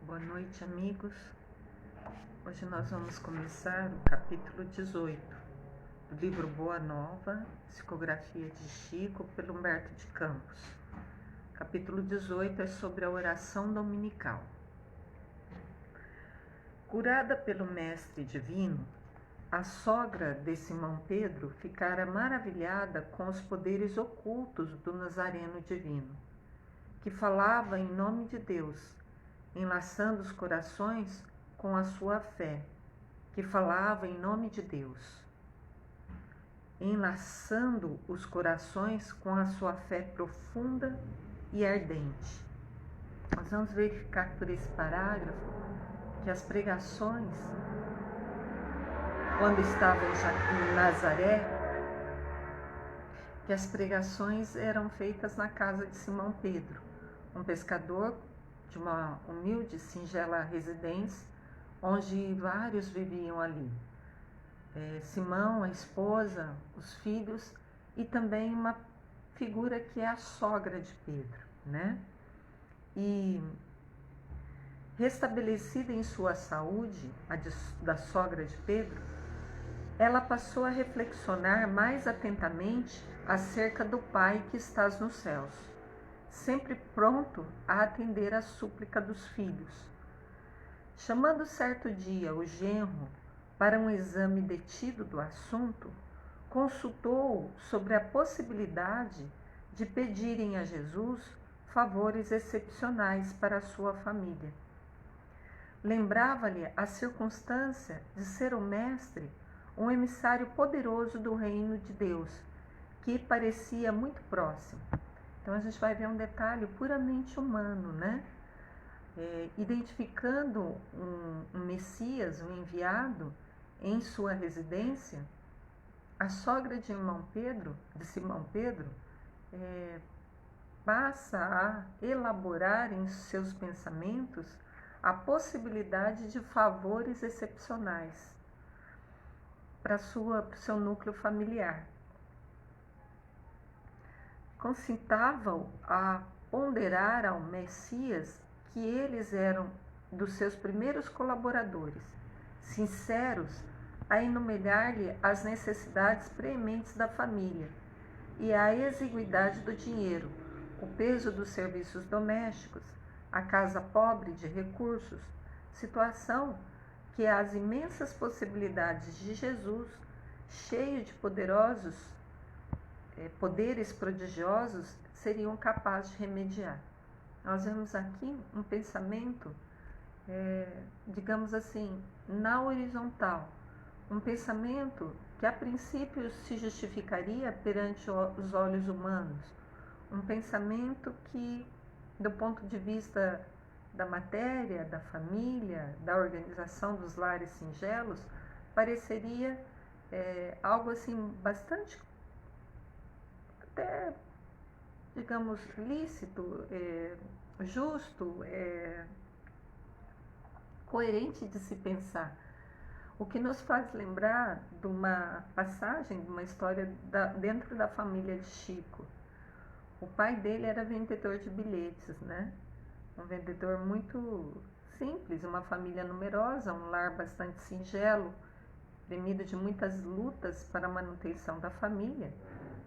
Boa noite, amigos. Hoje nós vamos começar o capítulo 18 do livro Boa Nova, Psicografia de Chico, pelo Humberto de Campos. Capítulo 18 é sobre a oração dominical. Curada pelo Mestre Divino, a sogra de Simão Pedro ficara maravilhada com os poderes ocultos do Nazareno Divino, que falava em nome de Deus, enlaçando os corações com a sua fé, que falava em nome de Deus. Enlaçando os corações com a sua fé profunda e ardente. Nós vamos verificar por esse parágrafo que as pregações, quando estavam já em Nazaré, que as pregações eram feitas na casa de Simão Pedro, um pescador de uma humilde, singela residência, onde vários viviam ali. Simão, a esposa, os filhos e também uma figura que é a sogra de Pedro, né? E restabelecida em sua saúde, da sogra de Pedro, ela passou a reflexionar mais atentamente acerca do Pai que estás nos céus, sempre pronto a atender à súplica dos filhos. Chamando certo dia o genro para um exame detido do assunto, consultou-o sobre a possibilidade de pedirem a Jesus favores excepcionais para a sua família. Lembrava-lhe a circunstância de ser o mestre um emissário poderoso do reino de Deus, que parecia muito próximo. Então a gente vai ver um detalhe puramente humano, né? Identificando um Messias, um enviado, em sua residência, a sogra de Simão Pedro, passa a elaborar em seus pensamentos a possibilidade de favores excepcionais para o seu núcleo familiar. Concitava-o a ponderar ao Messias que eles eram dos seus primeiros colaboradores, sinceros a enumerar-lhe as necessidades prementes da família e a exiguidade do dinheiro, o peso dos serviços domésticos, a casa pobre de recursos, situação que as imensas possibilidades de Jesus, cheio de poderes prodigiosos, seriam capazes de remediar. Nós vemos aqui um pensamento, digamos assim, na horizontal, um pensamento que a princípio se justificaria perante os olhos humanos, um pensamento que, do ponto de vista da matéria, da família, da organização dos lares singelos, pareceria algo assim bastante, até, digamos, lícito, justo, coerente de se pensar. O que nos faz lembrar de uma passagem, de uma história dentro da família de Chico. O pai dele era vendedor de bilhetes, né? Um vendedor muito simples, uma família numerosa, um lar bastante singelo, premido de muitas lutas para a manutenção da família.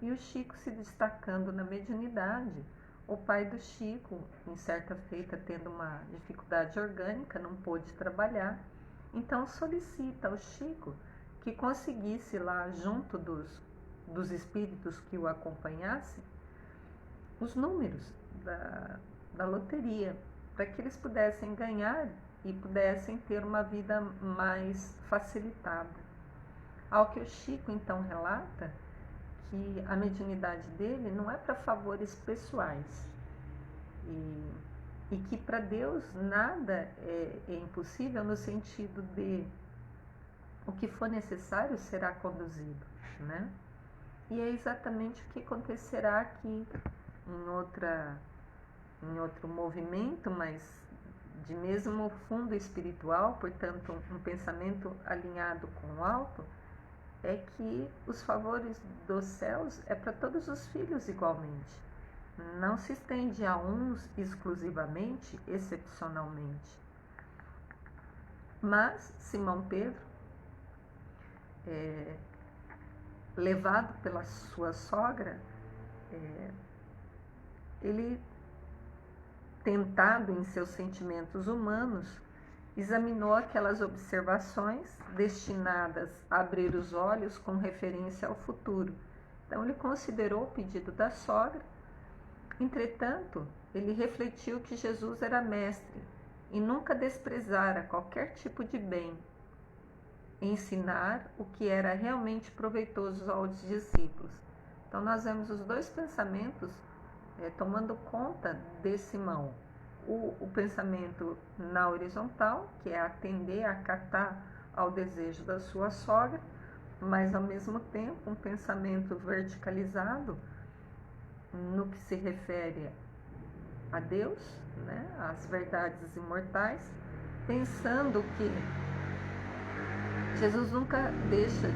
E o Chico se destacando na mediunidade. O pai do Chico, em certa feita, tendo uma dificuldade orgânica, não pôde trabalhar. Então solicita ao Chico que conseguisse lá, junto dos espíritos que o acompanhassem, os números da loteria, para que eles pudessem ganhar e pudessem ter uma vida mais facilitada. Ao que o Chico então relata que a mediunidade dele não é para favores pessoais e que para Deus nada é impossível, no sentido de o que for necessário será conduzido, né? E é exatamente o que acontecerá aqui em outro movimento, mas de mesmo fundo espiritual, portanto um pensamento alinhado com o alto, é que os favores dos céus é para todos os filhos igualmente. Não se estende a uns exclusivamente, excepcionalmente. Mas Simão Pedro, levado pela sua sogra, ele, tentado em seus sentimentos humanos, examinou aquelas observações destinadas a abrir os olhos com referência ao futuro. Então ele considerou o pedido da sogra. Entretanto, ele refletiu que Jesus era mestre e nunca desprezara qualquer tipo de bem, ensinar o que era realmente proveitoso aos discípulos. Então nós vemos os dois pensamentos tomando conta de Simão. O pensamento na horizontal, que é atender, acatar ao desejo da sua sogra, mas ao mesmo tempo um pensamento verticalizado no que se refere a Deus, né, às verdades imortais, pensando que Jesus nunca deixa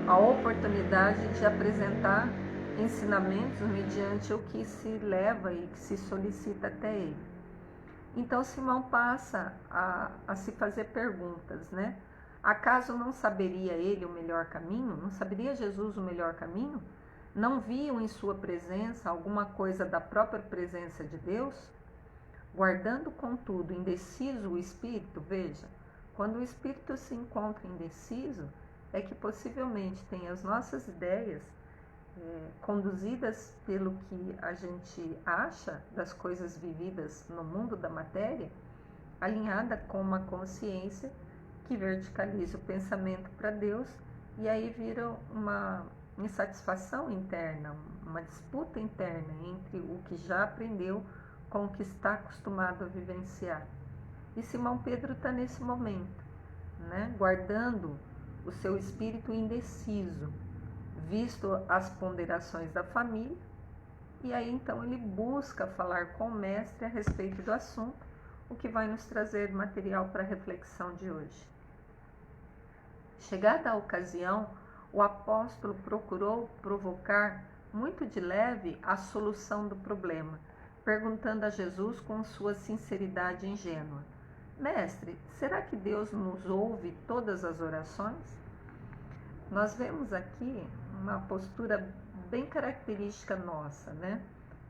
a oportunidade de apresentar ensinamentos mediante o que se leva e que se solicita até ele. Então Simão passa a se fazer perguntas, né? Acaso não saberia ele o melhor caminho? Não saberia Jesus o melhor caminho? Não viam em sua presença alguma coisa da própria presença de Deus? Guardando, contudo, indeciso o espírito, veja, quando o espírito se encontra indeciso, é que possivelmente tem as nossas ideias conduzidas pelo que a gente acha das coisas vividas no mundo da matéria, alinhada com uma consciência que verticaliza o pensamento para Deus, e aí vira uma insatisfação interna, uma disputa interna entre o que já aprendeu com o que está acostumado a vivenciar. E Simão Pedro está nesse momento, né, guardando o seu espírito indeciso, visto as ponderações da família, e aí então ele busca falar com o mestre a respeito do assunto, o que vai nos trazer material para a reflexão de hoje. Chegada a ocasião, o apóstolo procurou provocar muito de leve a solução do problema, perguntando a Jesus com sua sinceridade ingênua: Mestre, será que Deus nos ouve todas as orações? Nós vemos aqui uma postura bem característica nossa, né?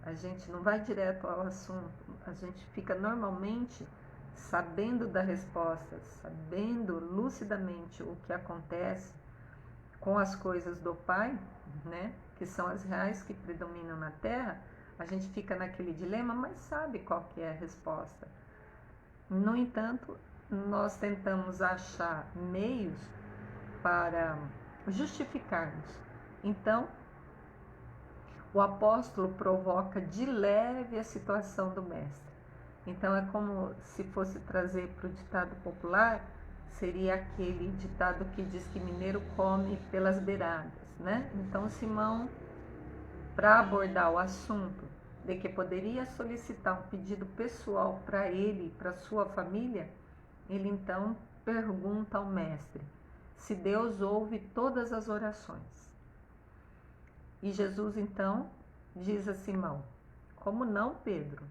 A gente não vai direto ao assunto, a gente fica normalmente sabendo da resposta, sabendo lucidamente o que acontece com as coisas do Pai, né? Que são as reais que predominam na Terra. A gente fica naquele dilema, mas sabe qual que é a resposta. No entanto, nós tentamos achar meios para justificarmos. Então, o apóstolo provoca de leve a situação do mestre. Então, é como se fosse trazer para o ditado popular, seria aquele ditado que diz que mineiro come pelas beiradas, né? Então, Simão, para abordar o assunto de que poderia solicitar um pedido pessoal para ele e para sua família, ele então pergunta ao mestre se Deus ouve todas as orações. E Jesus então diz a Simão: como não, Pedro?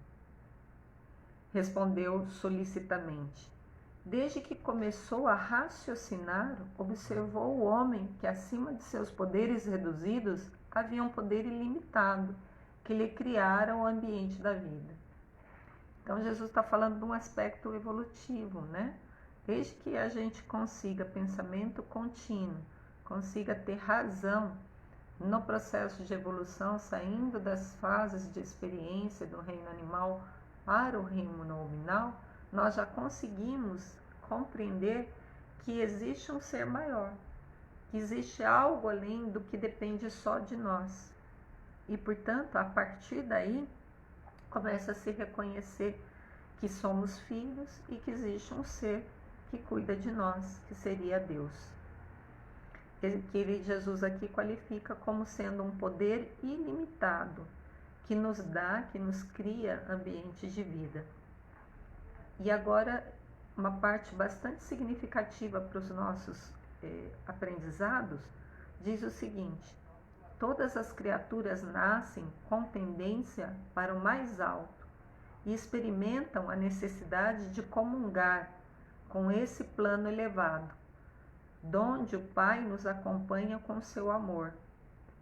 Respondeu solicitamente: desde que começou a raciocinar, observou o homem que acima de seus poderes reduzidos havia um poder ilimitado que lhe criara o ambiente da vida. Então Jesus está falando de um aspecto evolutivo, né? Desde que a gente consiga pensamento contínuo, consiga ter razão no processo de evolução, saindo das fases de experiência do reino animal para o reino nominal, nós já conseguimos compreender que existe um ser maior, que existe algo além do que depende só de nós. E, portanto, a partir daí, começa a se reconhecer que somos filhos e que existe um ser que cuida de nós, que seria Deus. Que Jesus aqui qualifica como sendo um poder ilimitado, que nos dá, que nos cria ambientes de vida. E agora, uma parte bastante significativa para os nossos aprendizados, diz o seguinte: todas as criaturas nascem com tendência para o mais alto e experimentam a necessidade de comungar com esse plano elevado, donde o Pai nos acompanha com seu amor,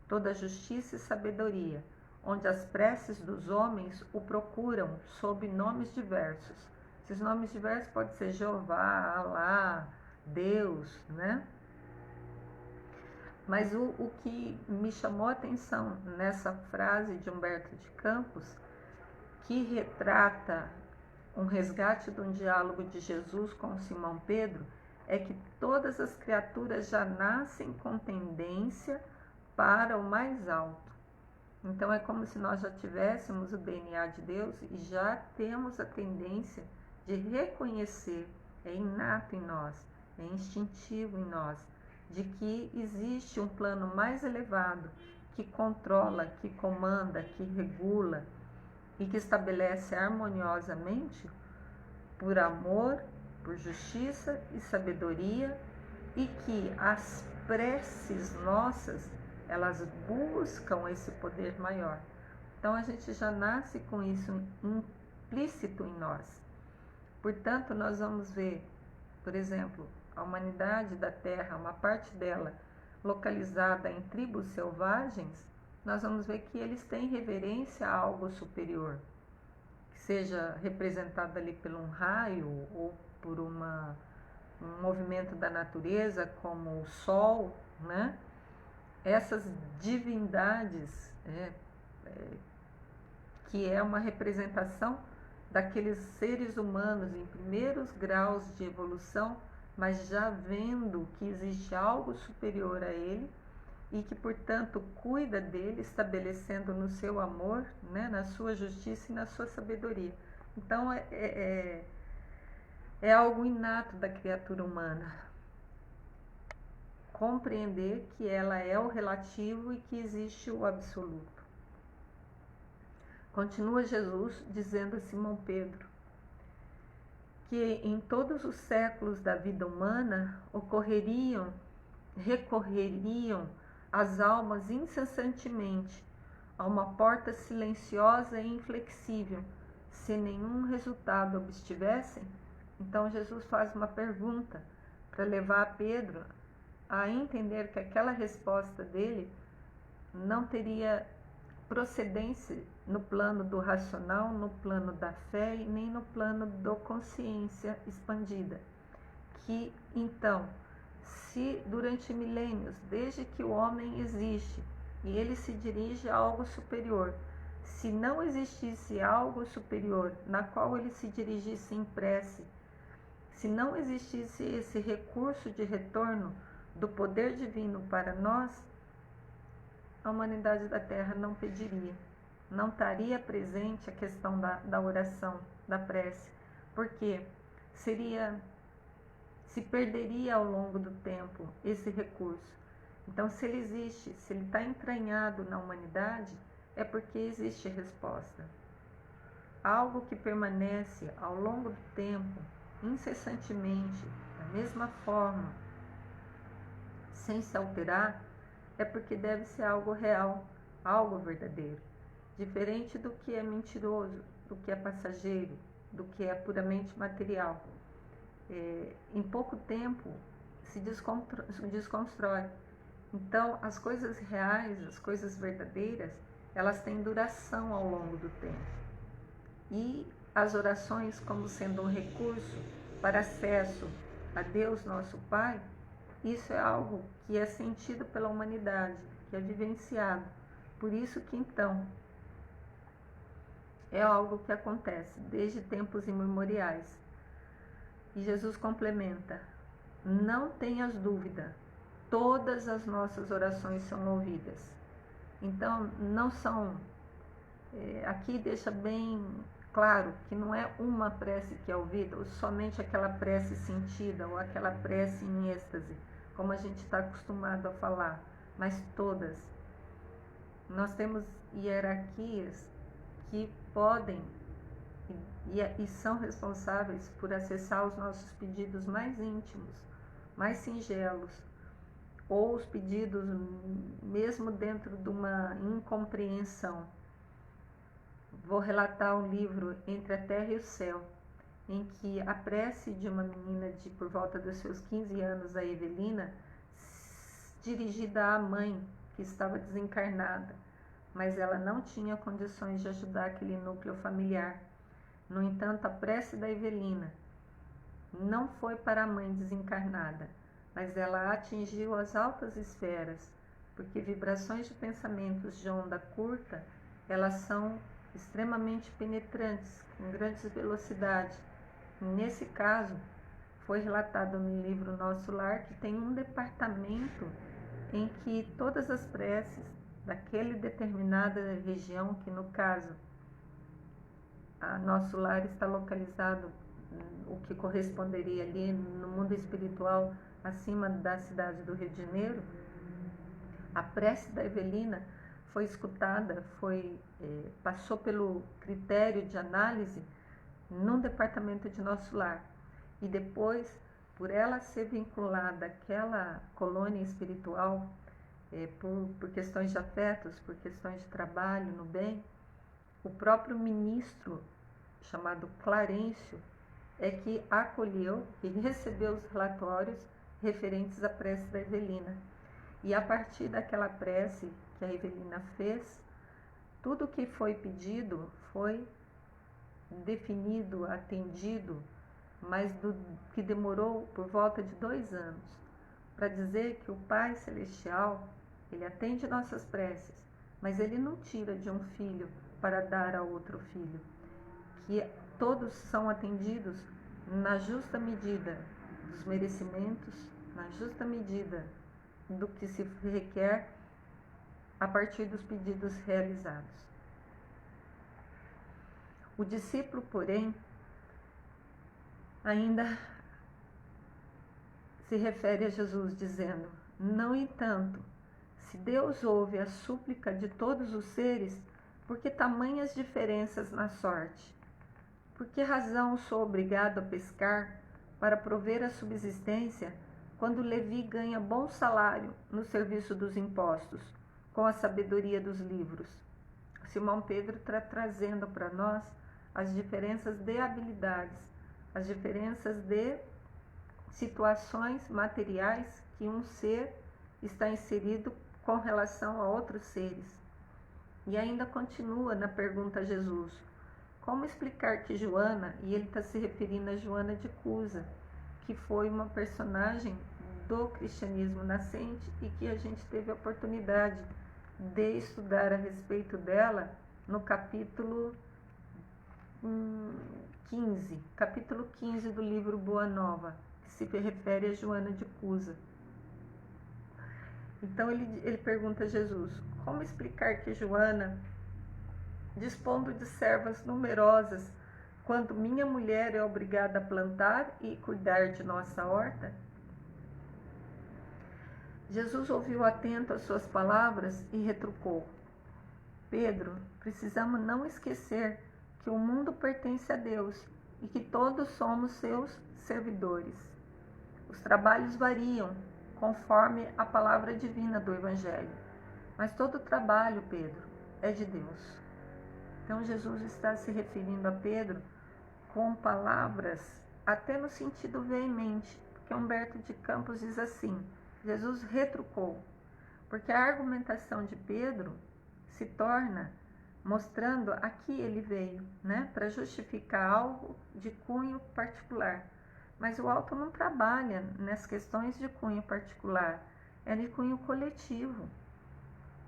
toda justiça e sabedoria, onde as preces dos homens o procuram sob nomes diversos. Esses nomes diversos podem ser Jeová, Alá, Deus, né? Mas o que me chamou a atenção nessa frase de Humberto de Campos, que retrata um resgate de um diálogo de Jesus com Simão Pedro, é que todas as criaturas já nascem com tendência para o mais alto. Então é como se nós já tivéssemos o DNA de Deus e já temos a tendência de reconhecer, é inato em nós, é instintivo em nós, de que existe um plano mais elevado que controla, que comanda, que regula e que estabelece harmoniosamente por amor, por justiça e sabedoria, e que as preces nossas, elas buscam esse poder maior. Então a gente já nasce com isso implícito em nós. Portanto, nós vamos ver, por exemplo, a humanidade da Terra, uma parte dela localizada em tribos selvagens, nós vamos ver que eles têm reverência a algo superior, que seja representado ali por um raio ou por um movimento da natureza, como o sol, né? Essas divindades, que é uma representação daqueles seres humanos em primeiros graus de evolução, mas já vendo que existe algo superior a ele e que, portanto, cuida dele, estabelecendo no seu amor, né, na sua justiça e na sua sabedoria. Então, é algo inato da criatura humana compreender que ela é o relativo e que existe o absoluto. Continua Jesus dizendo a Simão Pedro que em todos os séculos da vida humana recorreriam as almas incessantemente a uma porta silenciosa e inflexível, se nenhum resultado obstivessem. Então Jesus faz uma pergunta para levar Pedro a entender que aquela resposta dele não teria procedência no plano do racional, no plano da fé e nem no plano da consciência expandida. Que então, se durante milênios, desde que o homem existe e ele se dirige a algo superior, se não existisse algo superior na qual ele se dirigisse em prece, se não existisse esse recurso de retorno do poder divino para nós, a humanidade da Terra não pediria, não estaria presente a questão da oração, da prece, porque se perderia ao longo do tempo esse recurso. Então, se ele existe, se ele está entranhado na humanidade, é porque existe resposta. Algo que permanece ao longo do tempo, incessantemente, da mesma forma, sem se alterar, é porque deve ser algo real, algo verdadeiro, diferente do que é mentiroso, do que é passageiro, do que é puramente material. Em pouco tempo se desconstrói. Então, as coisas reais, as coisas verdadeiras, elas têm duração ao longo do tempo. E as orações, como sendo um recurso para acesso a Deus, nosso Pai, isso é algo que é sentido pela humanidade, que é vivenciado. Por isso que, então, é algo que acontece desde tempos imemoriais. E Jesus complementa: não tenhas dúvida, todas as nossas orações são ouvidas. Então, não são... aqui deixa bem claro que não é uma prece que é ouvida, ou somente aquela prece sentida, ou aquela prece em êxtase, como a gente está acostumado a falar, mas todas. Nós temos hierarquias que podem e são responsáveis por acessar os nossos pedidos mais íntimos, mais singelos, ou os pedidos mesmo dentro de uma incompreensão. Vou relatar um livro, Entre a Terra e o Céu, em que a prece de uma menina de por volta dos seus 15 anos, a Evelina, dirigida à mãe que estava desencarnada, mas ela não tinha condições de ajudar aquele núcleo familiar. No entanto, a prece da Evelina não foi para a mãe desencarnada, mas ela atingiu as altas esferas, porque vibrações de pensamentos de onda curta, elas são extremamente penetrantes, com grandes velocidades. Nesse caso, foi relatado no livro Nosso Lar que tem um departamento em que todas as preces daquela determinada região, que no caso, a Nosso Lar está localizado, o que corresponderia ali no mundo espiritual, acima da cidade do Rio de Janeiro, a prece da Evelina foi escutada, passou pelo critério de análise num departamento de Nosso Lar. E depois, por ela ser vinculada àquela colônia espiritual, por questões de afetos, por questões de trabalho, no bem, o próprio ministro, chamado Clarencio, é que acolheu e recebeu os relatórios referentes à prece da Evelina. E a partir daquela prece que a Evelina fez, tudo o que foi pedido foi definido, atendido, mas que demorou por volta de 2 anos, para dizer que o Pai Celestial, ele atende nossas preces, mas ele não tira de um filho para dar a outro filho, que todos são atendidos na justa medida dos merecimentos, na justa medida do que se requer a partir dos pedidos realizados. O discípulo, porém, ainda se refere a Jesus dizendo: no entanto, se Deus ouve a súplica de todos os seres, por que tamanhas diferenças na sorte? Por que razão sou obrigado a pescar para prover a subsistência, quando Levi ganha bom salário no serviço dos impostos, com a sabedoria dos livros? Simão Pedro está trazendo para nós as diferenças de habilidades, as diferenças de situações materiais que um ser está inserido com relação a outros seres. E ainda continua na pergunta a Jesus: como explicar que Joana, e ele está se referindo a Joana de Cusa, que foi uma personagem do cristianismo nascente e que a gente teve a oportunidade de estudar a respeito dela no capítulo 15 do livro Boa Nova, que se refere a Joana de Cusa. Então ele pergunta a Jesus: como explicar que Joana, dispondo de servas numerosas, quando minha mulher é obrigada a plantar e cuidar de nossa horta? Jesus ouviu atento as suas palavras e retrucou: Pedro, precisamos não esquecer que o mundo pertence a Deus e que todos somos seus servidores. Os trabalhos variam conforme a palavra divina do Evangelho, mas todo trabalho, Pedro, é de Deus. Então Jesus está se referindo a Pedro com palavras até no sentido veemente, porque Humberto de Campos diz assim: Jesus retrucou, porque a argumentação de Pedro se torna mostrando a que ele veio, para justificar algo de cunho particular. Mas o alto não trabalha nas questões de cunho particular, é de cunho coletivo,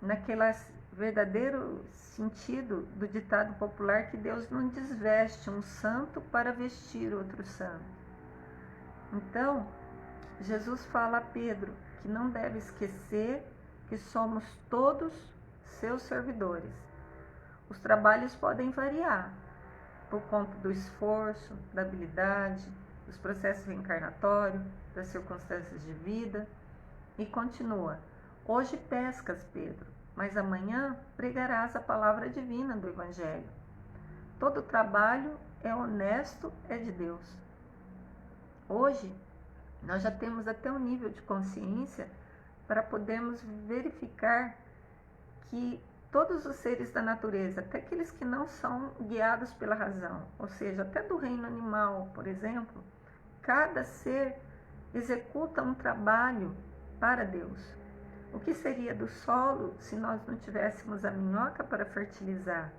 naquele verdadeiro sentido do ditado popular que Deus não desveste um santo para vestir outro santo. Então, Jesus fala a Pedro que não deve esquecer que somos todos seus servidores. Os trabalhos podem variar por conta do esforço, da habilidade, dos processos reencarnatórios, das circunstâncias de vida. E continua: hoje pescas, Pedro, mas amanhã pregarás a palavra divina do Evangelho. Todo trabalho é honesto, é de Deus. Hoje, nós já temos até um nível de consciência para podermos verificar que todos os seres da natureza, até aqueles que não são guiados pela razão, ou seja, até do reino animal, por exemplo, cada ser executa um trabalho para Deus. O que seria do solo se nós não tivéssemos a minhoca para fertilizar?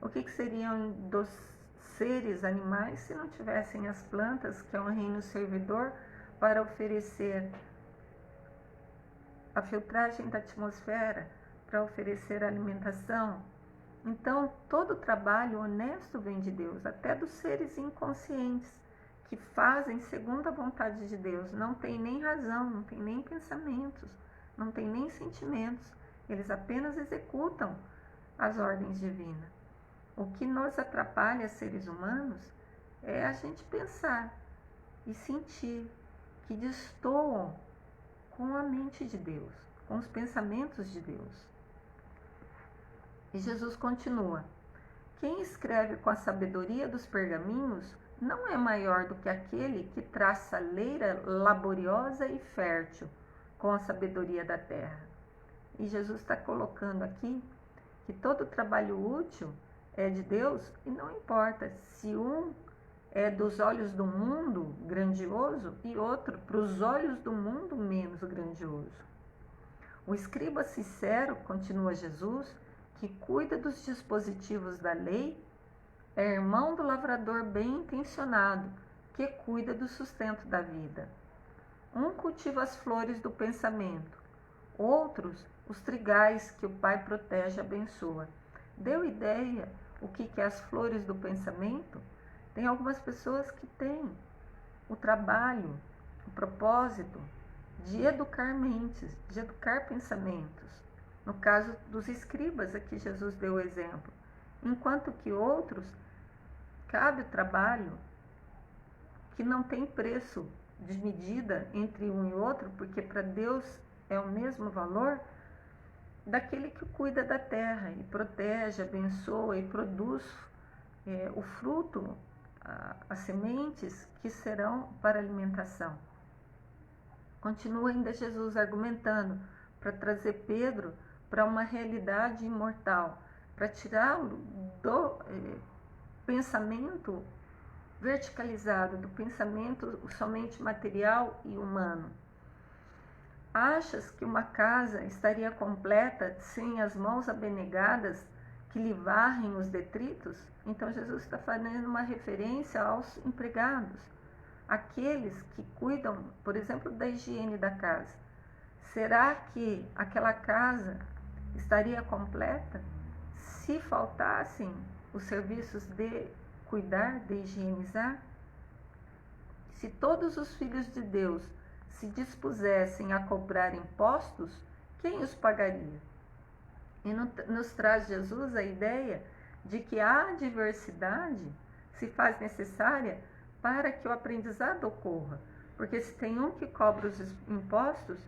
O que seriam dos seres animais se não tivessem as plantas, que é um reino servidor, para oferecer a filtragem da atmosfera, para oferecer alimentação? Então, todo trabalho honesto vem de Deus, até dos seres inconscientes, que fazem segundo a vontade de Deus, não tem nem razão, não tem nem pensamentos, não tem nem sentimentos, eles apenas executam as ordens divinas. O que nos atrapalha, seres humanos, é a gente pensar e sentir, que destoam com a mente de Deus, com os pensamentos de Deus. E Jesus continua: quem escreve com a sabedoria dos pergaminhos não é maior do que aquele que traça leira laboriosa e fértil com a sabedoria da terra. E Jesus está colocando aqui que todo trabalho útil é de Deus, e não importa se um é dos olhos do mundo grandioso e outro para os olhos do mundo menos grandioso. O escriba sincero, continua Jesus, que cuida dos dispositivos da lei, é irmão do lavrador bem intencionado, que cuida do sustento da vida. Um cultiva as flores do pensamento, outros os trigais que o Pai protege e abençoa. Deu ideia o que é as flores do pensamento? Tem algumas pessoas que têm o trabalho, o propósito de educar mentes, de educar pensamentos. No caso dos escribas, aqui Jesus deu o exemplo. Enquanto que outros, cabe o trabalho que não tem preço de medida entre um e outro, porque para Deus é o mesmo valor daquele que cuida da terra e protege, abençoa e produz o fruto, as sementes que serão para alimentação. Continua ainda Jesus argumentando para trazer Pedro para uma realidade imortal, para tirá-lo do pensamento verticalizado, do pensamento somente material e humano. Achas que uma casa estaria completa sem as mãos abnegadas que lhe varrem os detritos? Então Jesus está fazendo uma referência aos empregados, aqueles que cuidam, por exemplo, da higiene da casa. Será que aquela casa estaria completa se faltassem os serviços de cuidar, de higienizar? Se todos os filhos de Deus se dispusessem a cobrar impostos, quem os pagaria? E nos traz Jesus a ideia de que a adversidade se faz necessária para que o aprendizado ocorra. Porque se tem um que cobra os impostos,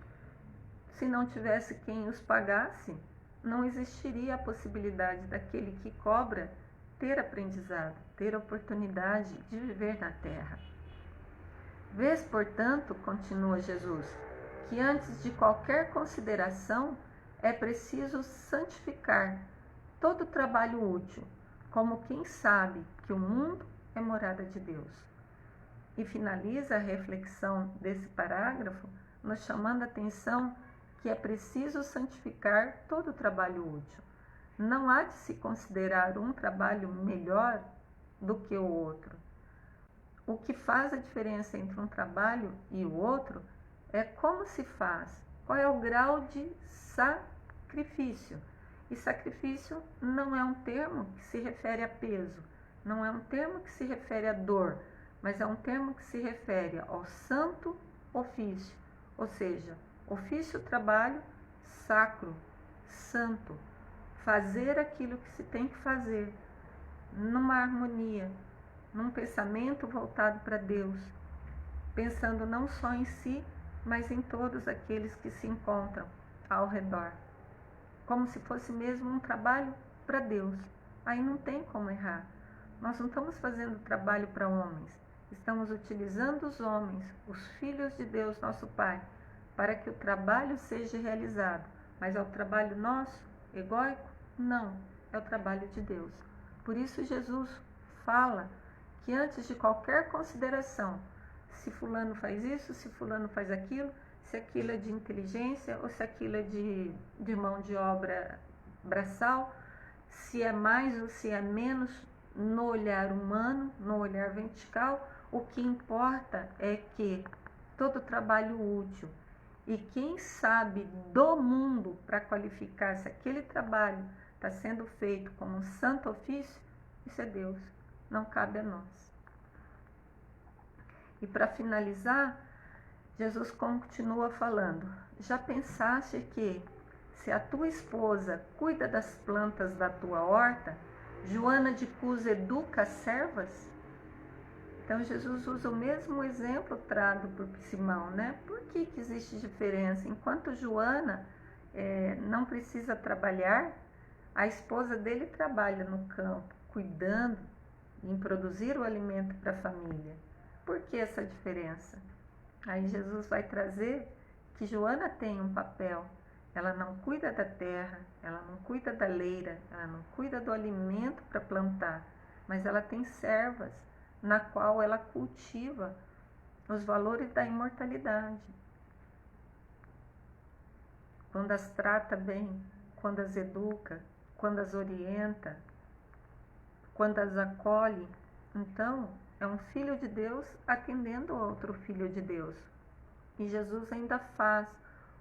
se não tivesse quem os pagasse, não existiria a possibilidade daquele que cobra ter aprendizado, ter oportunidade de viver na terra. Vês, portanto, continua Jesus, que antes de qualquer consideração é preciso santificar todo trabalho útil, como quem sabe que o mundo é morada de Deus. E finaliza a reflexão desse parágrafo nos chamando a atenção que é preciso santificar todo trabalho útil. Não há de se considerar um trabalho melhor do que o outro. O que faz a diferença entre um trabalho e o outro é como se faz, qual é o grau de sacrifício. E sacrifício não é um termo que se refere a peso, não é um termo que se refere a dor, mas é um termo que se refere ao santo ofício, ou seja, ofício, trabalho, sacro, santo, fazer aquilo que se tem que fazer, numa harmonia, num pensamento voltado para Deus, pensando não só em si, mas em todos aqueles que se encontram ao redor, como se fosse mesmo um trabalho para Deus. Aí não tem como errar. Nós não estamos fazendo trabalho para homens, estamos utilizando os homens, os filhos de Deus, nosso Pai, para que o trabalho seja realizado, mas é o trabalho nosso, egóico, Não, é o trabalho de Deus. Por isso Jesus fala que antes de qualquer consideração, se fulano faz isso, se fulano faz aquilo, se aquilo é de inteligência ou se aquilo é de mão de obra braçal, se é mais ou se é menos, no olhar humano, no olhar vertical, o que importa é que todo trabalho útil, e quem sabe do mundo para qualificar se aquele trabalho está sendo feito como um santo ofício, isso é Deus, não cabe a nós. E para finalizar, Jesus continua falando: já pensaste que se a tua esposa cuida das plantas da tua horta, Joana de Cus educa as servas? Então Jesus usa o mesmo exemplo trado por Simão, né? Por que existe diferença? Enquanto Joana não precisa trabalhar, a esposa dele trabalha no campo, cuidando em produzir o alimento para a família. Por que essa diferença? Aí Jesus vai trazer que Joana tem um papel. Ela não cuida da terra, ela não cuida da leira, ela não cuida do alimento para plantar, mas ela tem servas na qual ela cultiva os valores da imortalidade. Quando as trata bem, quando as educa, quando as orienta, quando as acolhe, então é um filho de Deus atendendo outro filho de Deus. E Jesus ainda faz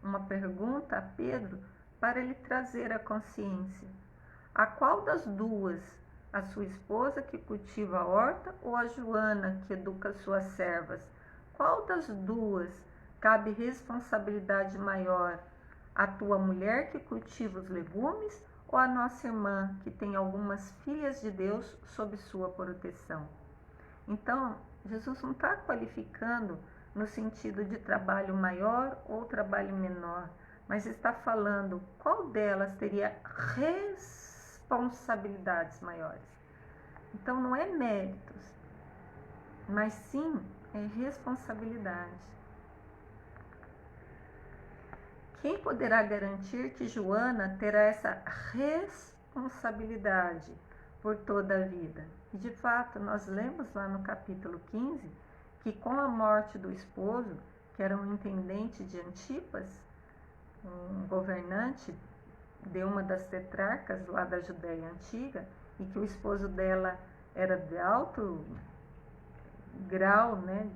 uma pergunta a Pedro para ele trazer a consciência: a qual das duas, a sua esposa que cultiva a horta ou a Joana que educa suas servas? Qual das duas cabe responsabilidade maior? A tua mulher que cultiva os legumes ou a nossa irmã que tem algumas filhas de Deus sob sua proteção? Então, Jesus não está qualificando no sentido de trabalho maior ou trabalho menor, mas está falando qual delas teria responsabilidades maiores. Então não é méritos, mas sim é responsabilidade. Quem poderá garantir que Joana terá essa responsabilidade por toda a vida? E de fato, nós lemos lá no capítulo 15 que com a morte do esposo, que era um intendente de Antipas, um governante de uma das tetrarcas lá da Judéia antiga, e que o esposo dela era de alto grau, né,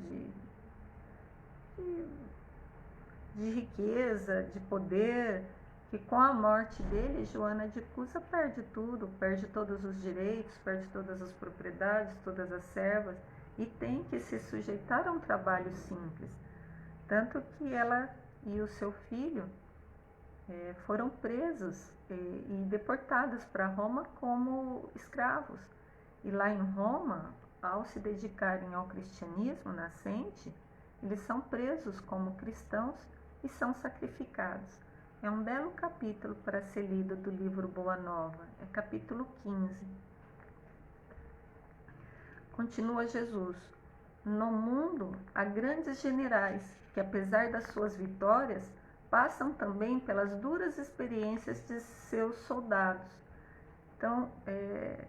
de riqueza, de poder, que com a morte dele, Joana de Cusa perde tudo, perde todos os direitos, perde todas as propriedades, todas as servas, e tem que se sujeitar a um trabalho simples. Tanto que ela e o seu filho foram presos e deportados para Roma como escravos. E lá em Roma, ao se dedicarem ao cristianismo nascente, eles são presos como cristãos e são sacrificados. É um belo capítulo para ser lido do livro Boa Nova, é capítulo 15. Continua Jesus: no mundo há grandes generais que, apesar das suas vitórias, passam também pelas duras experiências de seus soldados. Então,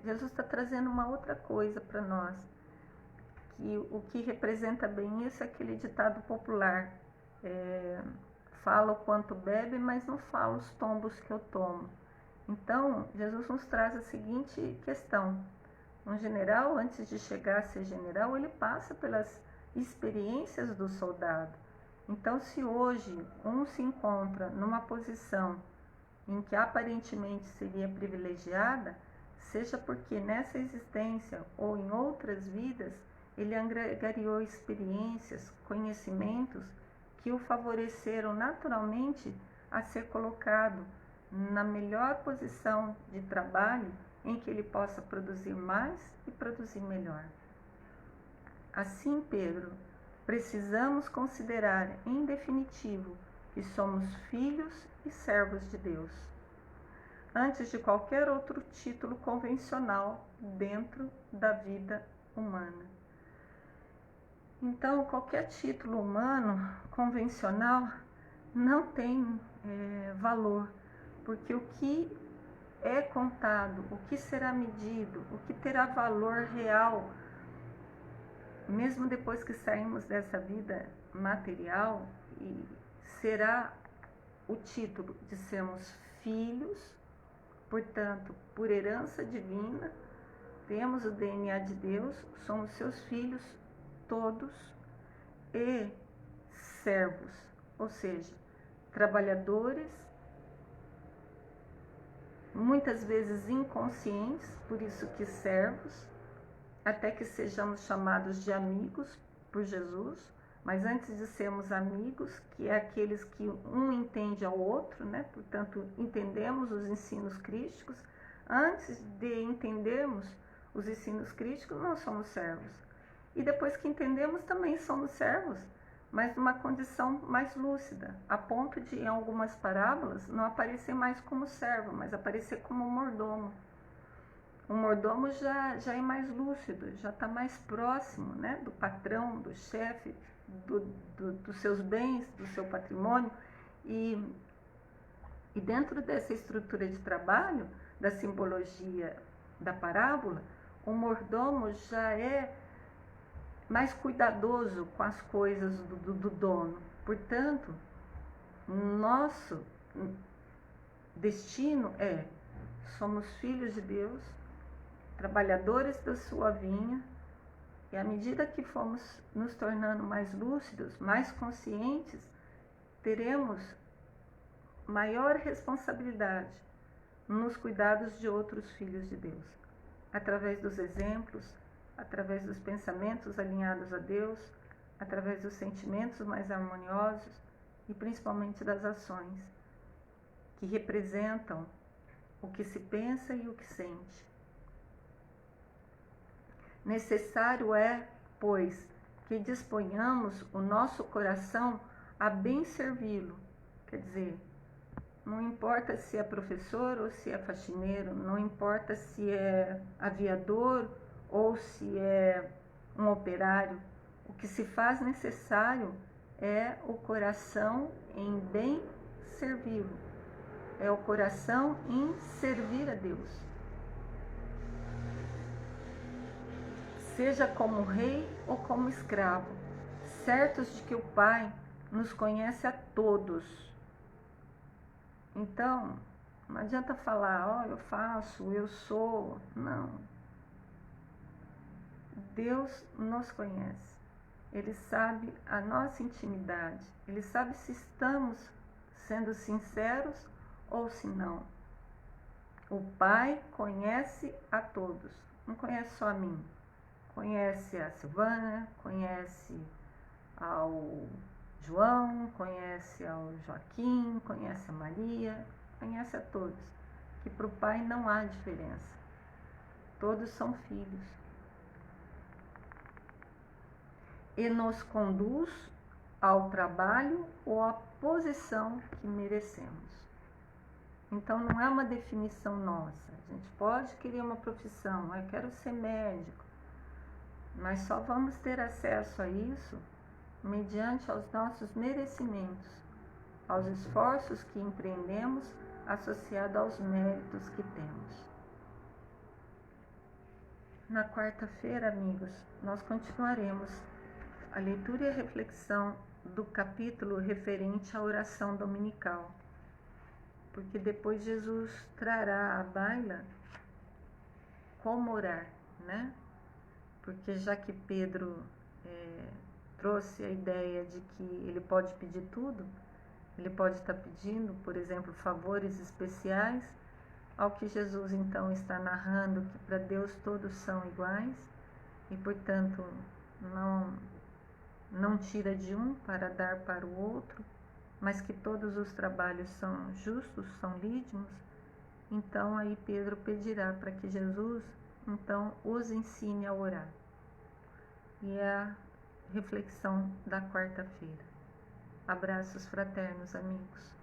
Jesus está trazendo uma outra coisa para nós, que o que representa bem isso é aquele ditado popular: fala o quanto bebe, mas não fala os tombos que eu tomo. Então, Jesus nos traz a seguinte questão: um general, antes de chegar a ser general, ele passa pelas experiências do soldado. Então, se hoje um se encontra numa posição em que aparentemente seria privilegiada, seja porque nessa existência ou em outras vidas ele angariou experiências, conhecimentos que o favoreceram naturalmente a ser colocado na melhor posição de trabalho em que ele possa produzir mais e produzir melhor. Assim, Pedro, precisamos considerar em definitivo que somos filhos e servos de Deus, antes de qualquer outro título convencional dentro da vida humana. Então, qualquer título humano convencional não tem valor, porque o que é contado, o que será medido, o que terá valor real, mesmo depois que sairmos dessa vida material, e será o título de sermos filhos, portanto, por herança divina, temos o DNA de Deus, somos seus filhos todos, e servos, ou seja, trabalhadores, muitas vezes inconscientes, por isso que servos, até que sejamos chamados de amigos por Jesus, mas antes de sermos amigos, que é aqueles que um entende ao outro, né? Portanto, entendemos os ensinos crísticos, antes de entendermos os ensinos crísticos, nós somos servos. E depois que entendemos, também somos servos, mas numa condição mais lúcida, a ponto de, em algumas parábolas, não aparecer mais como servo, mas aparecer como mordomo. O mordomo já é mais lúcido, já está mais próximo, né, do patrão, do chefe, dos seus bens, do seu patrimônio. E dentro dessa estrutura de trabalho, da simbologia da parábola, o mordomo já é mais cuidadoso com as coisas do dono. Portanto, nosso destino somos filhos de Deus, trabalhadores da sua vinha, e à medida que formos nos tornando mais lúcidos, mais conscientes, teremos maior responsabilidade nos cuidados de outros filhos de Deus, através dos exemplos, através dos pensamentos alinhados a Deus, através dos sentimentos mais harmoniosos e principalmente das ações, que representam o que se pensa e o que sente. Necessário é, pois, que disponhamos o nosso coração a bem servi-lo. Quer dizer, não importa se é professor ou se é faxineiro, não importa se é aviador ou se é um operário, o que se faz necessário é o coração em bem servi-lo, é o coração em servir a Deus. Seja como rei ou como escravo, certos de que o Pai nos conhece a todos. Então, não adianta falar, eu faço, eu sou, não. Deus nos conhece, Ele sabe a nossa intimidade, Ele sabe se estamos sendo sinceros ou se não. O Pai conhece a todos, não conhece só a mim. Conhece a Silvana, conhece ao João, conhece ao Joaquim, conhece a Maria, conhece a todos. Que para o Pai não há diferença. Todos são filhos. E nos conduz ao trabalho ou à posição que merecemos. Então não é uma definição nossa. A gente pode querer uma profissão, eu quero ser médico. Nós só vamos ter acesso a isso mediante aos nossos merecimentos, aos esforços que empreendemos, associado aos méritos que temos. Na quarta-feira, amigos, nós continuaremos a leitura e a reflexão do capítulo referente à oração dominical, porque depois Jesus trará à baila como orar, né? Porque já que Pedro trouxe a ideia de que ele pode pedir tudo, ele pode estar pedindo, por exemplo, favores especiais, ao que Jesus então está narrando que para Deus todos são iguais e, portanto, não tira de um para dar para o outro, mas que todos os trabalhos são justos, são lícimos. Então aí Pedro pedirá para que Jesus então os ensine a orar. E é a reflexão da quarta-feira. Abraços fraternos, amigos.